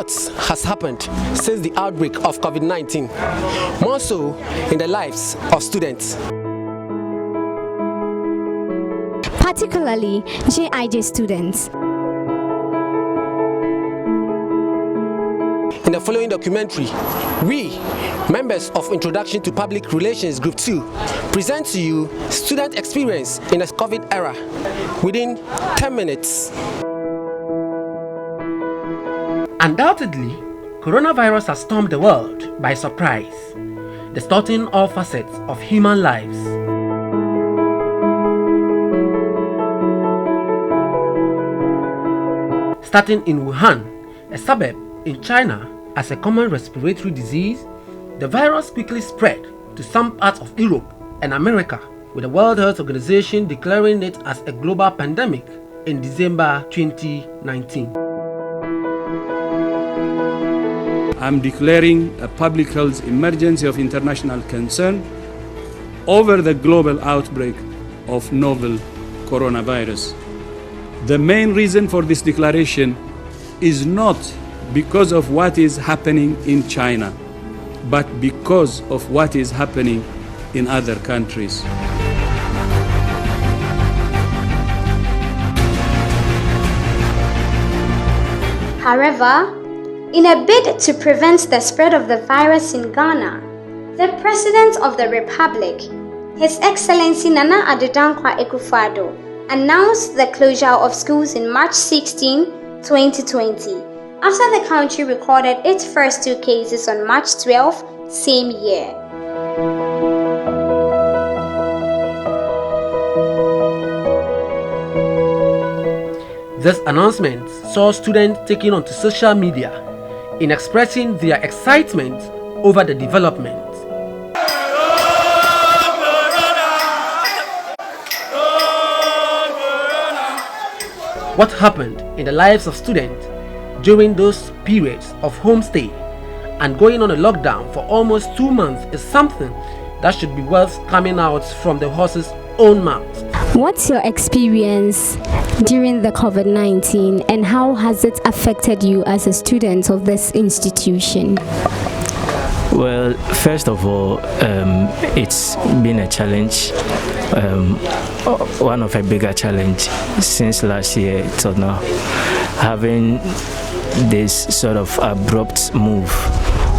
lot has happened since the outbreak of COVID-19, more so in the lives of students. Particularly JIJ students. In the following documentary, we, members of Introduction to Public Relations Group 2, present to you student experience in a COVID era within 10 minutes. Undoubtedly, coronavirus has stormed the world by surprise, distorting all facets of human lives. Starting in Wuhan, a suburb in China, as a common respiratory disease, the virus quickly spread to some parts of Europe and America, with the World Health Organization declaring it as a global pandemic in December 2019. I'm declaring a public health emergency of international concern over the global outbreak of novel coronavirus. The main reason for this declaration is not because of what is happening in China, but because of what is happening in other countries. However, in a bid to prevent the spread of the virus in Ghana, the President of the Republic, His Excellency Nana Addo Dankwa Akufo-Addo, announced the closure of schools in March 16, 2020, after the country recorded its first 2 cases on March 12, same year. This announcement saw students taking onto social media in expressing their excitement over the development. What happened in the lives of students during those periods of homestay and going on a lockdown for almost 2 months is something that should be worth coming out from the horse's own mouth. What's your experience during the COVID-19 and how has it affected you as a student of this institution? Well, first of all, it's been a challenge, one of a bigger challenge since last year till now, having this sort of abrupt move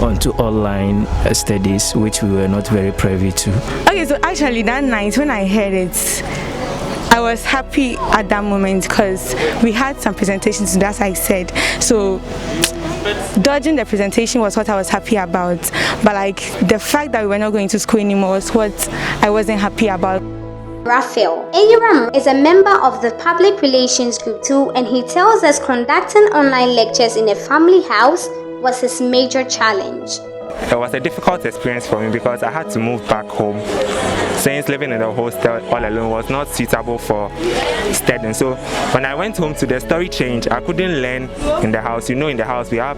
onto online studies, which we were not very privy to. Okay, so actually that night when I heard it, I was happy at that moment because we had some presentations to do, as I said. So dodging the presentation was what I was happy about, but like the fact that we were not going to school anymore was what I wasn't happy about. Raphael Eyiram is a member of the Public Relations Group 2, and he tells us conducting online lectures in a family house was his major challenge. It was a difficult experience for me because I had to move back home, since living in the hostel all alone was not suitable for studying. So when I went home to the story change, I couldn't learn in the house. You know, in the house we have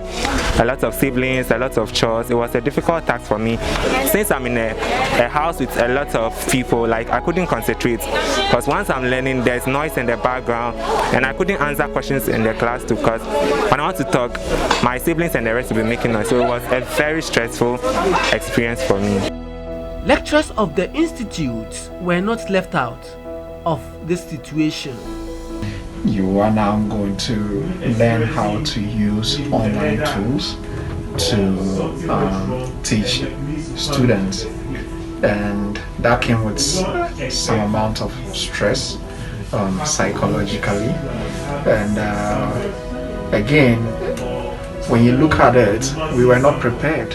a lot of siblings, a lot of chores. It was a difficult task for me. Since I'm in a house with a lot of people, like I couldn't concentrate because once I'm learning there's noise in the background and I couldn't answer questions in the class too, because when I want to talk, my siblings and the rest will be making noise. So it was a very stressful experience for me. Lecturers of the institutes were not left out of this situation. You are now going to learn how to use online tools to teach students, and that came with some amount of stress psychologically. And again, when you look at it, we were not prepared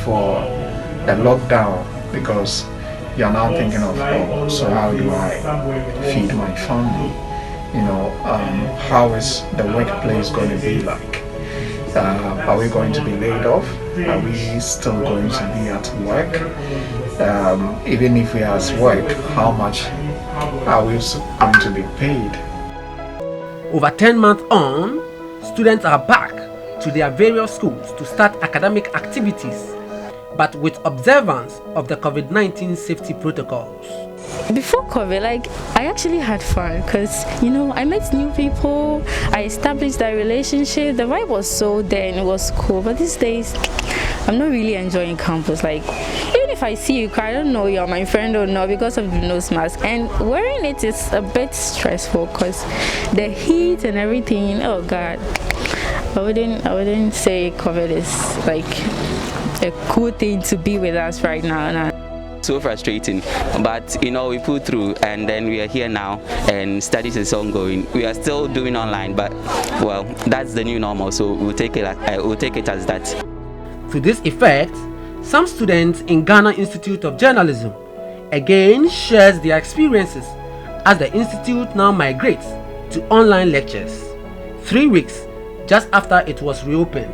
for a lockdown, because you're now thinking of, oh, so how do I feed my family? You know, how is the workplace going to be like? Are we going to be laid off? Are we still going to be at work? Even if we are at work, how much are we going to be paid? Over 10 months on, students are back to their various schools to start academic activities, but with observance of the COVID-19 safety protocols. Before COVID, like, I actually had fun because, you know, I met new people, I established that relationship, the vibe was so there and it was cool. But these days, I'm not really enjoying campus. Like, even if I see you cry, I don't know you're my friend or not because of the nose mask. And wearing it is a bit stressful because the heat and everything, oh God. I wouldn't say COVID is like a cool thing to be with us right now. No. So frustrating, but you know, we pulled through and then we are here now and studies is ongoing. We are still doing online, but well, that's the new normal, so we'll take it as that. To this effect, some students in Ghana Institute of Journalism again shares their experiences as the institute now migrates to online lectures 3 weeks just after it was reopened.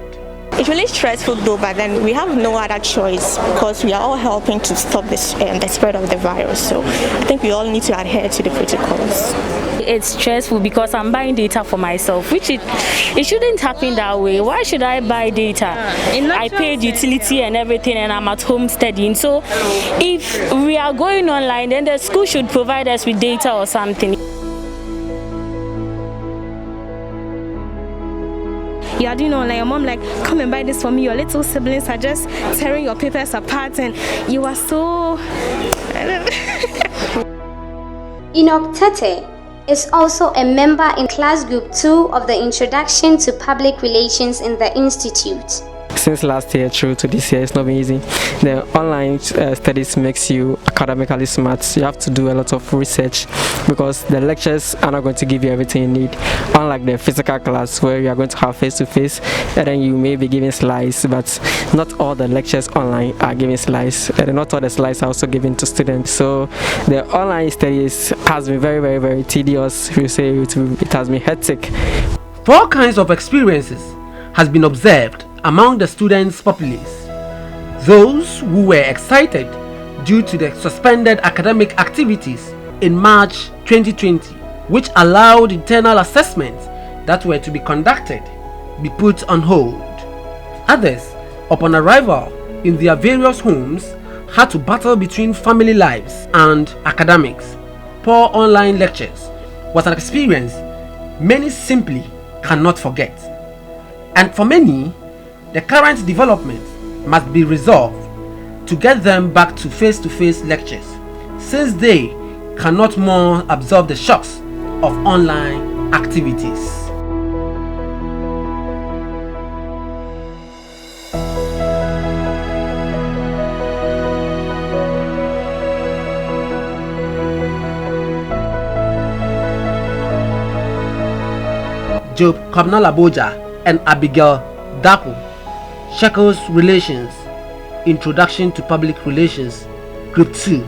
It's really stressful though, but then we have no other choice because we are all helping to stop this the spread of the virus. So I think we all need to adhere to the protocols. It's stressful because I'm buying data for myself, which it shouldn't happen that way. Why should I buy data? I paid utility and everything and I'm at home studying. So if we are going online, then the school should provide us with data or something. You are doing online, your mom like, come and buy this for me. Your little siblings are just tearing your papers apart and you are so... Enoch Tete is also a member in class group 2 of the Introduction to Public Relations in the Institute. Since last year through to this year, it's not been easy. The online studies makes you academically smart. You have to do a lot of research because the lectures are not going to give you everything you need. Unlike the physical class where you are going to have face-to-face and then you may be given slides, but not all the lectures online are given slides and not all the slides are also given to students. So the online studies has been very, very, very tedious. We say it has been hectic. 4 kinds of experiences has been observed among the students' populace. Those who were excited due to the suspended academic activities in March 2020, which allowed internal assessments that were to be conducted be put on hold. Others, upon arrival in their various homes, had to battle between family lives and academics. Poor online lectures was an experience many simply cannot forget. And for many, the current development must be resolved to get them back to face-to-face lectures, since they cannot more absorb the shocks of online activities. Job Kabnalaboja and Abigail DARKO, Shackles Relations, Introduction to Public Relations, Group 2.